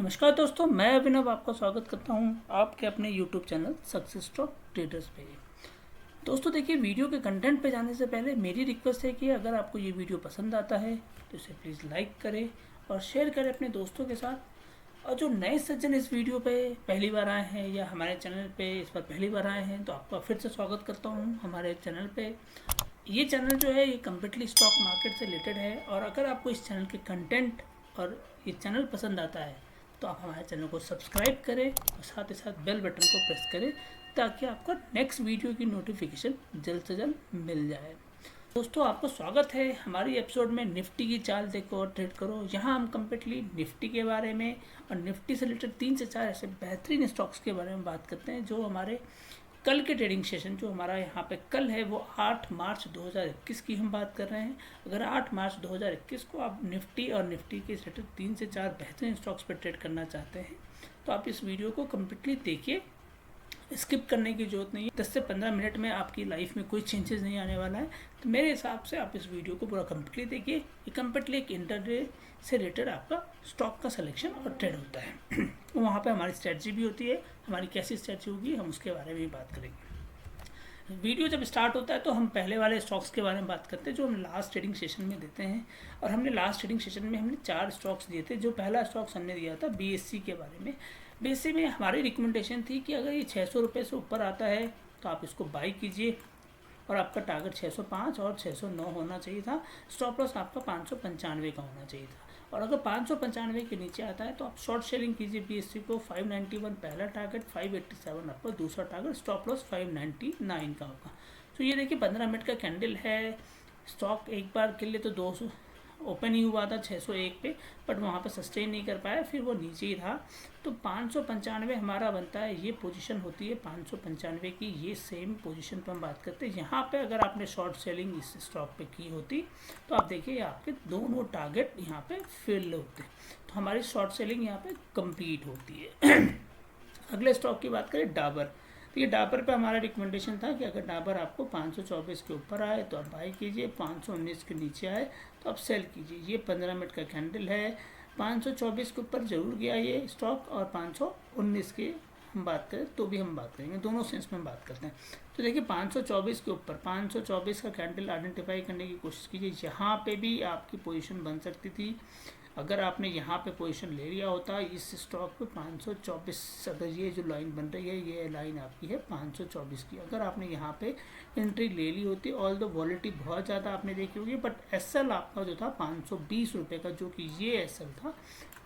नमस्कार दोस्तों, मैं अभिनव आपका स्वागत करता हूं आपके अपने YouTube channel success stock traders पे। दोस्तों देखिए, वीडियो के कंटेंट पे जाने से पहले मेरी रिक्वेस्ट है कि अगर आपको ये वीडियो पसंद आता है तो इसे प्लीज़ लाइक करें और शेयर करें अपने दोस्तों के साथ। और जो नए सज्जन इस वीडियो पे पहली बार आए हैं या हमारे चैनल पे इस बार पहली बार आए हैं तो आपका फिर से स्वागत करता हूँ हमारे चैनल पे। ये चैनल जो है ये कम्प्लीटली स्टॉक मार्केट से रिलेटेड है, और अगर आपको इस चैनल के कंटेंट और ये चैनल पसंद आता है तो आप हमारे चैनल को सब्सक्राइब करें और साथ ही साथ बेल बटन को प्रेस करें ताकि आपको नेक्स्ट वीडियो की नोटिफिकेशन जल्द से जल्द मिल जाए। दोस्तों आपको स्वागत है हमारी एपिसोड में निफ्टी की चाल देखो और ट्रेड करो। यहाँ हम कम्प्लीटली निफ्टी के बारे में और निफ्टी से रिलेटेड 3 से 4 ऐसे बेहतरीन स्टॉक्स के बारे में बात करते हैं जो हमारे कल के ट्रेडिंग सेशन जो हमारा यहाँ पे कल है वो 8 मार्च 2021 की हम बात कर रहे हैं। अगर 8 मार्च 2021 को आप निफ्टी और निफ्टी के रिलेटेड 3 से 4 बेहतरीन स्टॉक्स पर ट्रेड करना चाहते हैं तो आप इस वीडियो को कम्प्लीटली देखिए, स्किप करने की जरूरत नहीं है। 10 से 15 मिनट में आपकी लाइफ में कोई चेंजेस नहीं आने वाला है, तो मेरे हिसाब से आप इस वीडियो को पूरा कम्प्लीटली देखिए। ये कम्प्लीटली एक इंटरडे से रिलेटेड आपका स्टॉक का सिलेक्शन और ट्रेड होता है। वहाँ पे हमारी स्ट्रेटजी भी होती है, हमारी कैसी स्ट्रेटजी होगी हम उसके बारे में भी बात करेंगे। वीडियो जब स्टार्ट होता है तो हम पहले वाले स्टॉक्स के बारे में बात करते हैं जो हम लास्ट ट्रेडिंग सेशन में देते हैं। और हमने लास्ट ट्रेडिंग सेशन में हमने 4 स्टॉक्स दिए थे। जो पहला स्टॉक्स हमने दिया था BSC के बारे में। BSC में हमारी रिकमेंडेशन थी कि अगर ये 600 रुपये से ऊपर आता है तो आप इसको बाई कीजिए, और आपका टारगेट 605 और 609 होना चाहिए था। स्टॉप लॉस आपका 595 का होना चाहिए था, और अगर 595 के नीचे आता है तो आप शॉर्ट सेलिंग कीजिए BSC को। 591 पहला टारगेट, 587 आपका दूसरा टारगेट, स्टॉप लॉस 599 का होगा। तो ये देखिए 15 मिनट का कैंडल है। स्टॉक एक बार के लिए तो 200 ओपन ही हुआ था 601 पे, बट वहाँ पे सस्टेन नहीं कर पाया, फिर वो नीचे ही रहा। तो 595 हमारा बनता है, ये पोजीशन होती है 595 की। ये सेम पोजीशन पर हम बात करते हैं। यहाँ पे अगर आपने शॉर्ट सेलिंग इस स्टॉक पे की होती तो आप देखिए आपके दोनों टारगेट यहाँ पे फिल होते, तो हमारी शॉर्ट सेलिंग यहाँ पे कंप्लीट होती है। अगले स्टॉक की बात करें डाबर। तो ये डाबर पे हमारा रिकमेंडेशन था कि अगर डाबर आपको 524 के ऊपर आए तो आप बाई कीजिए, 519 के नीचे आए तो आप सेल कीजिए। ये 15 मिनट का कैंडल है। 524 के ऊपर जरूर गया ये स्टॉक, और 519 की हम बात करें तो भी हम बात करेंगे, दोनों सेंस में हम बात करते हैं। तो देखिए 524 के ऊपर 524 का कैंडल आइडेंटिफाई करने की कोशिश कीजिए। यहाँ पे भी आपकी पोजीशन बन सकती थी। अगर आपने यहाँ पे पोजीशन ले लिया होता इस स्टॉक पे 524, अगर ये जो लाइन बन रही है ये लाइन आपकी है 524 की, अगर आपने यहाँ पे एंट्री ले ली होती, ऑल द वॉलिटी बहुत ज़्यादा आपने देखी होगी, बट SL आपका जो था 520 रुपये का, जो कि ये SL था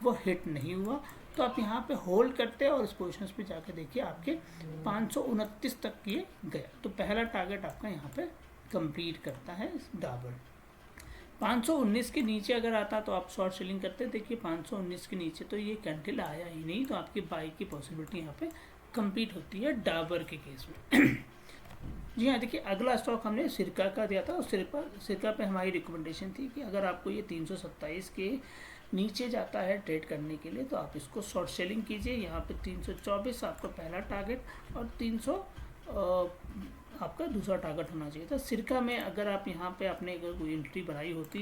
वो हिट नहीं हुआ। तो आप यहाँ पे होल्ड करते हैं और इस पोजिशन पे जाके देखिए आपके 529 तक ये गया। तो पहला टारगेट आपका यहाँ पे कंप्लीट करता है डाबर। 519 के नीचे अगर आता तो आप शॉर्ट सेलिंग करते। देखिए 519 के नीचे तो ये कैंडल आया ही नहीं, तो आपकी बाई की पॉसिबिलिटी यहाँ पे कंप्लीट होती है डाबर के केस में। जी हाँ, देखिए अगला स्टॉक हमने सिरका का दिया था, और सिरका पे हमारी रिकमेंडेशन थी कि अगर आपको ये 327 के नीचे जाता है ट्रेड करने के लिए तो आप इसको शॉर्ट सेलिंग कीजिए। यहाँ पे 324 आपका पहला टारगेट और 300 आपका दूसरा टारगेट होना चाहिए था। सिरका में अगर आप यहाँ पे आपने अगर कोई एंट्री बनाई होती,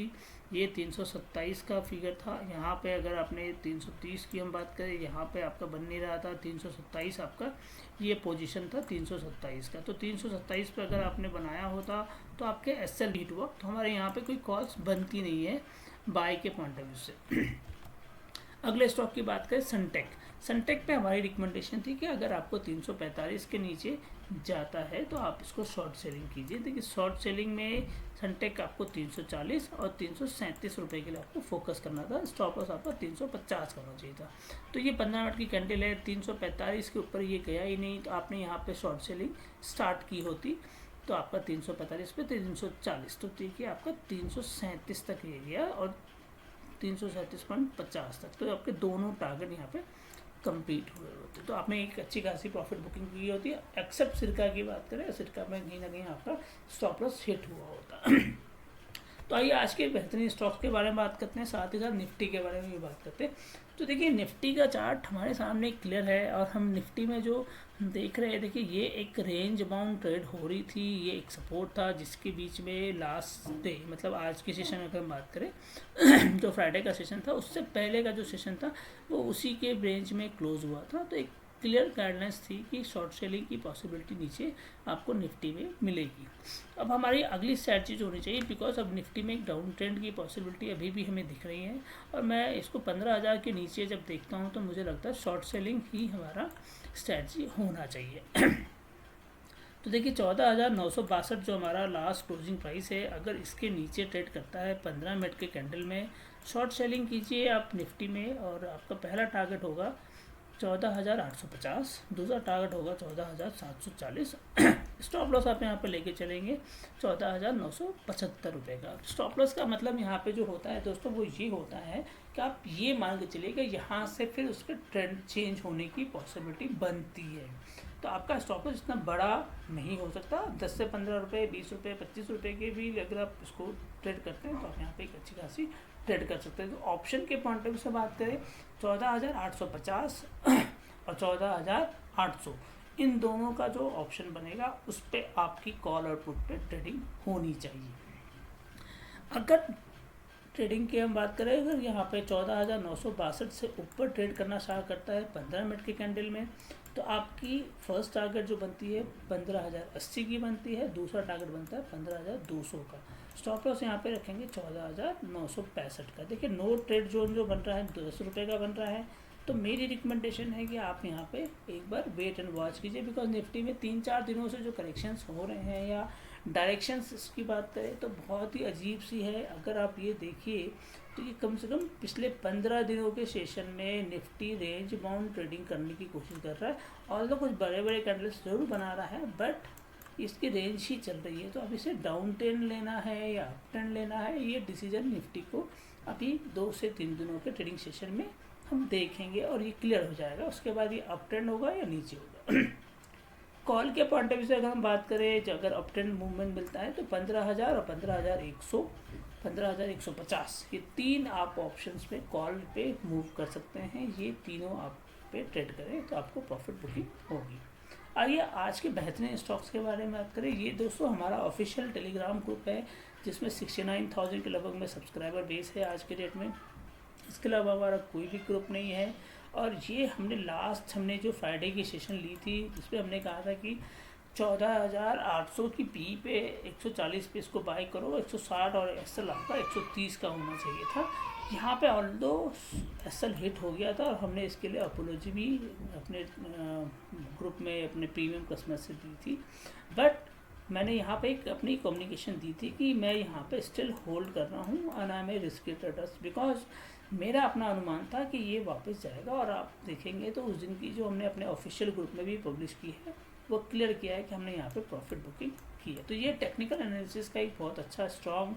ये 327 का फिगर था। यहाँ पे अगर आपने 330 की हम बात करें, यहाँ पे आपका बन नहीं रहा था। 327 आपका ये पोजीशन था 327 का। तो 327 पे अगर आपने बनाया होता तो आपके SL हिट हुआ, तो हमारे यहाँ पे कोई कॉल्स बनती नहीं है बाय के पॉइंट ऑफ व्यू से। अगले स्टॉक की बात करें सनटेक। सनटेक पे हमारी रिकमेंडेशन थी कि अगर आपको 345 के नीचे जाता है तो आप इसको शॉर्ट सेलिंग कीजिए। देखिए शॉर्ट सेलिंग में सनटेक आपको 340 और 337 रुपये के लिए आपको फोकस करना था। स्टॉप लॉस आपका 350 का होना चाहिए था। तो ये 15 मिनट की कैंडल है, 345 के ऊपर ये गया ही नहीं, तो आपने यहाँ पे शॉर्ट सेलिंग स्टार्ट की होती तो आपका 345 पे 340, तो देखिए आपका 337 तक ये गया और 337.50 तक, तो आपके दोनों टारगेट यहाँ पे कंप्लीट हुए होते। तो आपने एक अच्छी खासी प्रॉफिट बुकिंग की होती है। एक्सेप्ट सिरका की बात करें, सिरका में कहीं ना कहीं आपका स्टॉप लॉस हिट हुआ होता। तो आइए आज के बेहतरीन स्टॉक्स के बारे में बात करते हैं, साथ ही साथ निफ्टी के बारे में भी बात करते हैं। तो देखिए निफ्टी का चार्ट हमारे सामने क्लियर है और हम निफ्टी में जो देख रहे हैं, देखिए ये एक रेंज बाउंड ट्रेड हो रही थी, ये एक सपोर्ट था जिसके बीच में लास्ट डे मतलब आज के सेशन में अगर हम बात करें जो फ्राइडे का सेशन था उससे पहले का जो सेशन था वो उसी के रेंज में क्लोज हुआ था। तो एक क्लियर गाइडलाइंस थी कि शॉर्ट सेलिंग की पॉसिबिलिटी नीचे आपको निफ्टी में मिलेगी। अब हमारी अगली स्ट्रैटेजी जो होनी चाहिए, बिकॉज अब निफ्टी में एक डाउन ट्रेंड की पॉसिबिलिटी अभी भी हमें दिख रही है और मैं इसको 15,000 के नीचे जब देखता हूँ तो मुझे लगता है शॉर्ट सेलिंग ही हमारा स्ट्रैटेजी होना चाहिए। तो देखिए 14,962 जो हमारा लास्ट क्लोजिंग प्राइस है, अगर इसके नीचे ट्रेड करता है 15 मिनट के कैंडल में, शॉर्ट सेलिंग कीजिए आप निफ्टी में और आपका पहला टारगेट होगा 14,850, दूसरा टारगेट होगा 14,740। स्टॉप लॉस आप यहाँ पे लेके चलेंगे 14,975 रुपये का। स्टॉप लॉस का मतलब यहाँ पे जो होता है दोस्तों वो ये होता है कि आप ये मान के चलिए कि यहाँ से फिर उसके ट्रेंड चेंज होने की पॉसिबिलिटी बनती है। तो आपका स्टॉप लॉस इतना बड़ा नहीं हो सकता, 10 से 15 रुपये, 20 रुपये, 25 रुपये के भी अगर आप इसको ट्रेड करते हैं तो आप यहाँ पे एक अच्छी खासी ट्रेड कर सकते हैं। तो ऑप्शन के पॉइंट ऑफ व्यू से बात करें 14,850 और 14,800 इन दोनों का जो ऑप्शन बनेगा उस पर आपकी कॉल और पुट पे ट्रेडिंग होनी चाहिए। अगर ट्रेडिंग की हम बात करें, अगर यहाँ पे 14,962 से ऊपर ट्रेड करना स्टार्ट करता है 15 मिनट के कैंडल में, तो आपकी फर्स्ट टारगेट जो बनती है 15,080 की बनती है, दूसरा टारगेट बनता है 15,200 का। स्टॉप लॉस यहाँ पे रखेंगे 14,965 का। देखिए नो ट्रेड जोन जो बन रहा है 10 रुपये का बन रहा है, तो मेरी रिकमेंडेशन है कि आप यहाँ पे एक बार वेट एंड वॉच कीजिए, बिकॉज निफ्टी में 3-4 दिनों से जो करेक्शंस हो रहे हैं या डायरेक्शंस की बात करें तो बहुत ही अजीब सी है। अगर आप ये देखिए तो ये कम से कम पिछले 15 दिनों के सेशन में निफ्टी रेंज बाउंड ट्रेडिंग करने की कोशिश कर रहा है, और तो कुछ बड़े बड़े कैंडल्स जरूर बना रहा है बट इसकी रेंज ही चल रही है। तो अब इसे डाउन ट्रेंड लेना है या अप ट्रेंड लेना है, ये डिसीजन निफ्टी को अभी 2 से 3 दिनों के ट्रेडिंग सेशन में हम देखेंगे और ये क्लियर हो जाएगा। उसके बाद ये अप ट्रेंड होगा या नीचे होगा। कॉल के पॉइंट ऑफ व्यू से अगर हम बात करें, अगर अप ट्रेंड मूवमेंट मिलता है तो 15,000 और 15,100, 15,150 ये 3 आप ऑप्शंस पे कॉल पे मूव कर सकते हैं। ये तीनों आप पे ट्रेड करें तो आपको प्रॉफिट बुकिंग होगी। आइए आज के बेहतरीन स्टॉक्स के बारे में बात करें। ये दोस्तों हमारा ऑफिशियल टेलीग्राम ग्रुप है जिसमें 69,000 के लगभग में सब्सक्राइबर बेस है आज के डेट में। इसके अलावा हमारा कोई भी ग्रुप नहीं है। और ये हमने जो फ्राइडे की सेशन ली थी जिसपे हमने कहा था कि 14,800 की पी पे 140 पे इसको बाई करो, 160 और एसएल आपका 130 का होना चाहिए था। यहाँ पे ऑल्दो एसएल हिट हो गया था और हमने इसके लिए अपोलॉजी भी अपने ग्रुप में अपने प्रीमियम कस्टमर से दी थी, बट मैंने यहाँ पे एक अपनी कम्युनिकेशन दी थी कि मैं यहाँ पे स्टिल होल्ड कर रहा हूँ और I am a risky traders, because मेरा अपना अनुमान था कि ये वापस जाएगा। और आप देखेंगे तो उस दिन की जो हमने अपने ऑफिशियल ग्रुप में भी पब्लिश की है वो क्लियर किया है कि हमने यहाँ पे प्रॉफिट बुकिंग की है। तो ये टेक्निकल एनालिसिस का एक बहुत अच्छा स्ट्रॉन्ग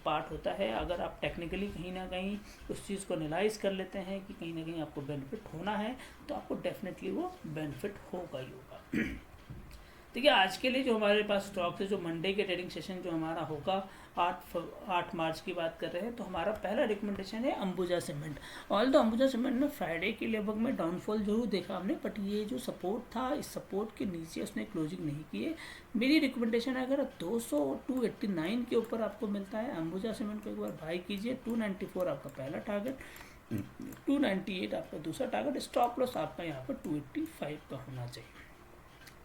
पार्ट होता है। अगर आप टेक्निकली कहीं ना कहीं उस चीज़ को एनालाइज कर लेते हैं कि कहीं ना कहीं आपको बेनिफिट होना है तो आपको डेफिनेटली वो बेनिफिट होगा ही होगा। देखिए आज के लिए जो हमारे पास स्टॉक है, जो मंडे के ट्रेडिंग सेशन जो हमारा होगा 8 मार्च की बात कर रहे हैं, तो हमारा पहला रिकमेंडेशन है अंबुजा सीमेंट। ऑल तो अंबुजा सीमेंट ने फ्राइडे के लगभग में डाउनफॉल जरूर देखा हमने, बट ये जो सपोर्ट था इस सपोर्ट के नीचे उसने क्लोजिंग नहीं की है। मेरी रिकमेंडेशन है अगर 289 के ऊपर आपको मिलता है अंबुजा सीमेंट को एक बार बाई कीजिए। 294 आपका पहला टारगेट, 298 आपका दूसरा टारगेट, स्टॉप लॉस आपका यहाँ पर 285 का होना चाहिए।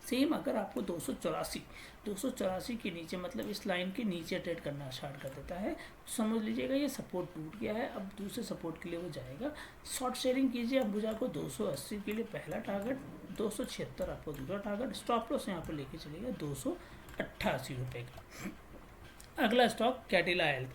सेम अगर आपको 284 के नीचे मतलब इस लाइन के नीचे ट्रेड करना स्टार्ट कर देता है तो समझ लीजिएगा ये सपोर्ट टूट गया है, अब दूसरे सपोर्ट के लिए वो जाएगा। शॉर्ट शेयरिंग कीजिए अंबुजा को 280 के लिए पहला टारगेट, 276 आपको दूसरा टारगेट, स्टॉप लॉस यहाँ पर लेके चलेगा 288 रुपये का। अगला स्टॉक कैडिला हेल्थ।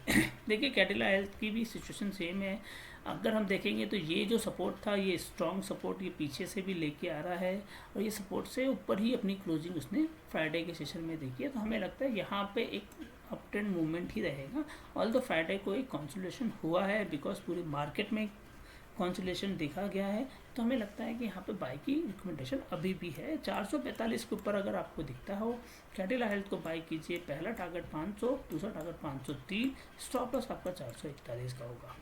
देखिए कैडिला हेल्थ की भी सिचुएशन सेम है। अगर हम देखेंगे तो ये जो सपोर्ट था ये स्ट्रॉन्ग सपोर्ट ये पीछे से भी लेके आ रहा है और ये सपोर्ट से ऊपर ही अपनी क्लोजिंग उसने फ्राइडे के सेशन में देखी है। तो हमें लगता है यहाँ पे एक अप ट्रेंड मूवमेंट ही रहेगा। ऑल्दो फ्राइडे को एक कंसोलिडेशन हुआ है बिकॉज पूरी मार्केट में कंसोलिडेशन देखा गया है, तो हमें लगता है कि यहाँ पे बाई की रिकमेंडेशन अभी भी है। 445 के ऊपर अगर आपको दिखता हो कैडिला हेल्थ को बाई कीजिए। पहला टारगेट 500, दूसरा टारगेट 530, स्टॉप लॉस आपका 441 का होगा।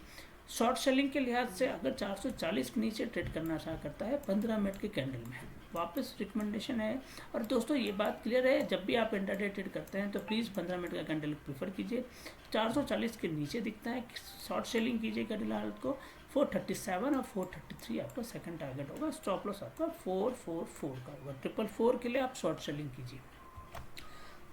शॉर्ट सेलिंग के लिहाज से अगर 440 के नीचे ट्रेड करना स्टार्ट करता है 15 मिनट के कैंडल में, वापस रिकमेंडेशन है। और दोस्तों ये बात क्लियर है, जब भी आप इंट्राडे ट्रेड करते हैं तो प्लीज़ 15 मिनट का कैंडल प्रीफर कीजिए। 440 के नीचे दिखता है शॉर्ट सेलिंग कीजिए कैंडल हालत को। 437 और 433 आपका सेकंड टारगेट होगा। स्टॉप लॉस आपका 444 का होगा। 444 के लिए आप शॉर्ट सेलिंग कीजिए।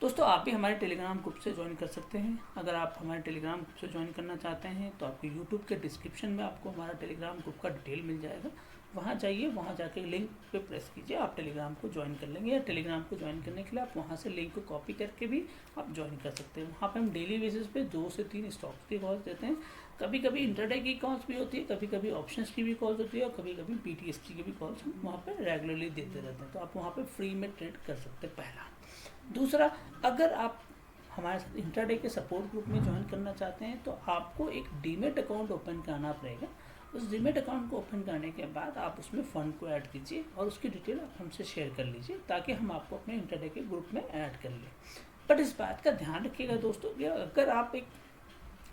दोस्तों आप भी हमारे टेलीग्राम ग्रुप से ज्वाइन कर सकते हैं। अगर आप हमारे टेलीग्राम ग्रुप से ज्वाइन करना चाहते हैं तो आपको यूट्यूब के डिस्क्रिप्शन में आपको हमारा टेलीग्राम ग्रुप का डिटेल मिल जाएगा, वहाँ जाइए, वहाँ जाके लिंक पे प्रेस कीजिए, आप टेलीग्राम को ज्वाइन कर लेंगे। या टेलीग्राम को ज्वाइन करने के लिए आप वहाँ से लिंक को कॉपी करके भी आप ज्वाइन कर सकते हैं। वहाँ पे हम डेली बेसिस पे 2 से 3 स्टॉक्स की कॉल्स देते हैं। कभी कभी इंटरडे की कॉल्स भी होती है, कभी कभी ऑप्शंस की भी कॉल्स होती है, और कभी कभी BTST की भी कॉल्स हम वहाँ पर रेगुलरली देते रहते हैं। तो आप वहाँ पर फ्री में ट्रेड कर सकते हैं, पहला। दूसरा, अगर आप हमारे साथ इंट्राडे के सपोर्ट ग्रुप में ज्वाइन करना चाहते हैं तो आपको एक डीमेट अकाउंट ओपन कराना पड़ेगा। उस डीमेट अकाउंट को ओपन करने के बाद आप उसमें फ़ंड को ऐड कीजिए और उसकी डिटेल आप हमसे शेयर कर लीजिए, ताकि हम आपको अपने इंट्राडे के ग्रुप में ऐड कर लें। बट इस बात का ध्यान रखिएगा दोस्तों कि अगर आप एक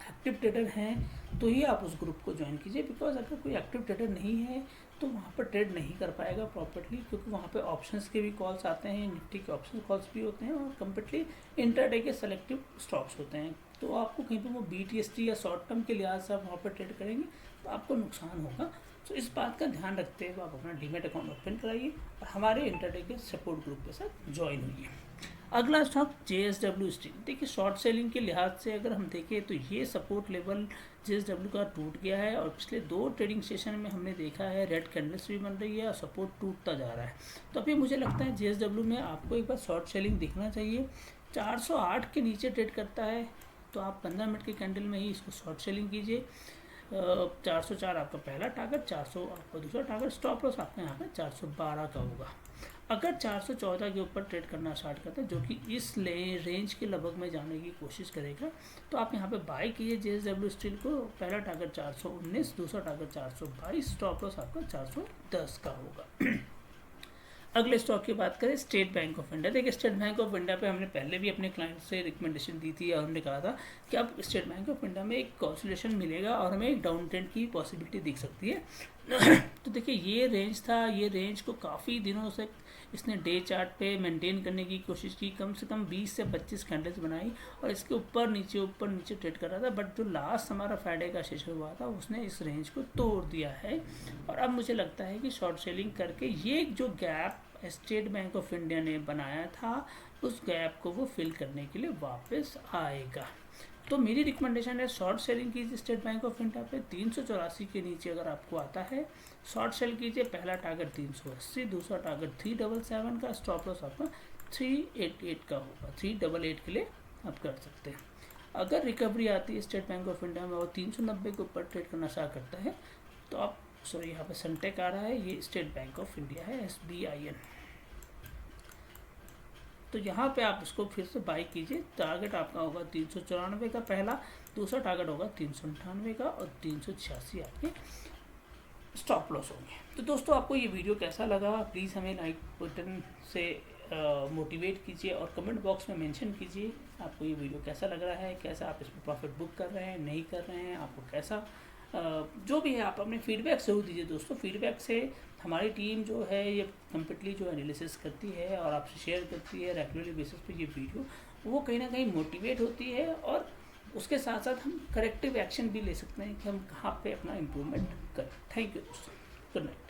एक्टिव ट्रेडर हैं तो ही आप उस ग्रुप को ज्वाइन कीजिए, बिकॉज अगर कोई एक्टिव ट्रेडर नहीं है तो वहाँ पर ट्रेड नहीं कर पाएगा प्रॉपर्ली, क्योंकि वहाँ पे ऑप्शंस के भी कॉल्स आते हैं, निफ्टी के ऑप्शन कॉल्स भी होते हैं, और कम्प्लीटली इंटरडे के सेलेक्टिव स्टॉक्स होते हैं। तो आपको कहीं पर वो BTST या शॉर्ट टर्म के लिहाज से आप वहाँ पर ट्रेड करेंगे तो आपको नुकसान होगा। तो इस बात का ध्यान रखते हुए आप अपना डीमेट अकाउंट ओपन कराइए और हमारे इंटरडे के सपोर्ट ग्रुप के साथ ज्वाइन होइए। अगला स्टॉक JSW स्टील। देखिए शॉर्ट सेलिंग के लिहाज से अगर हम देखें तो ये सपोर्ट लेवल JSW का टूट गया है, और पिछले 2 ट्रेडिंग सेशन में हमने देखा है रेड कैंडल्स भी बन रही है और सपोर्ट टूटता जा रहा है। तो अभी मुझे लगता है JSW में आपको एक बार शॉर्ट सेलिंग दिखना चाहिए। 408 के नीचे ट्रेड करता है तो आप 15 मिनट के कैंडल में ही इसको शॉर्ट सेलिंग कीजिए। 404 आपका पहला टारगेट, 400 आपका दूसरा टारगेट। स्टॉप लॉस आपका यहाँ पे 412 का होगा। अगर 414 के ऊपर ट्रेड करना स्टार्ट करते हैं, जो कि इस रेंज के लगभग में जाने की कोशिश करेगा, तो आप यहाँ पे बाय कीजिए JSW स्टील को। पहला टारगेट 419, दूसरा टारगेट 422, स्टॉप लॉस आपका 410 का होगा। अगले स्टॉक की बात करें, स्टेट बैंक ऑफ इंडिया। देखिए स्टेट बैंक ऑफ इंडिया पे हमने पहले भी अपने क्लाइंट से रिकमेंडेशन दी थी और हमने कहा था कि अब स्टेट बैंक ऑफ इंडिया में एक कंसोलिडेशन मिलेगा और हमें एक डाउन ट्रेंड की पॉसिबिलिटी दिख सकती है। तो देखिए ये रेंज था, ये रेंज को काफ़ी दिनों से इसने डे चार्ट पे मेंटेन करने की कोशिश की, कम से कम 20 से 25 कैंडल्स बनाई और इसके ऊपर नीचे ट्रेड कर रहा था। बट जो लास्ट हमारा फ्राइडे का सेशन हुआ था उसने इस रेंज को तोड़ दिया है, और अब मुझे लगता है कि शॉर्ट सेलिंग करके ये जो gap state bank of India ने बनाया था उस गैप को वो फिल करने के लिए वापस आएगा। तो मेरी रिकमेंडेशन है शॉर्ट सेलिंग कीजिए स्टेट बैंक ऑफ इंडिया पे। 384 के नीचे अगर आपको आता है शॉर्ट सेल कीजिए। पहला टारगेट 380, दूसरा टारगेट 377 का, स्टॉप लॉस आपका 388 का होगा। 388 के लिए आप कर सकते हैं। अगर रिकवरी आती है स्टेट बैंक ऑफ इंडिया में और 390 के ऊपर ट्रेड करना स्टार्ट करता है तो आप यहाँ पे सनटेक आ रहा है, ये स्टेट बैंक ऑफ इंडिया है, SBIN। तो यहाँ पे आप इसको फिर से बाई कीजिए। टारगेट आपका होगा 394 का पहला, दूसरा टारगेट होगा 398 का, और 386 आपके स्टॉप लॉस होंगे। तो दोस्तों आपको ये वीडियो कैसा लगा, प्लीज़ हमें लाइक बटन से मोटिवेट कीजिए और कमेंट बॉक्स में मेंशन कीजिए आपको ये वीडियो कैसा लग रहा है, कैसा आप इसमें प्रॉफिट बुक कर रहे हैं, नहीं कर रहे हैं, आपको कैसा जो भी है आप अपने फीडबैक ज़रूर दीजिए दोस्तों। फीडबैक से हमारी टीम जो है ये कम्प्लीटली जो एनालिसिस करती है और आपसे शेयर करती है रेगुलरली बेसिस पे ये वीडियो, वो कहीं ना कहीं मोटिवेट होती है, और उसके साथ साथ हम करेक्टिव एक्शन भी ले सकते हैं कि हम कहाँ पे अपना इम्प्रूवमेंट करें। थैंक यू दोस्तों, गुड नाइट।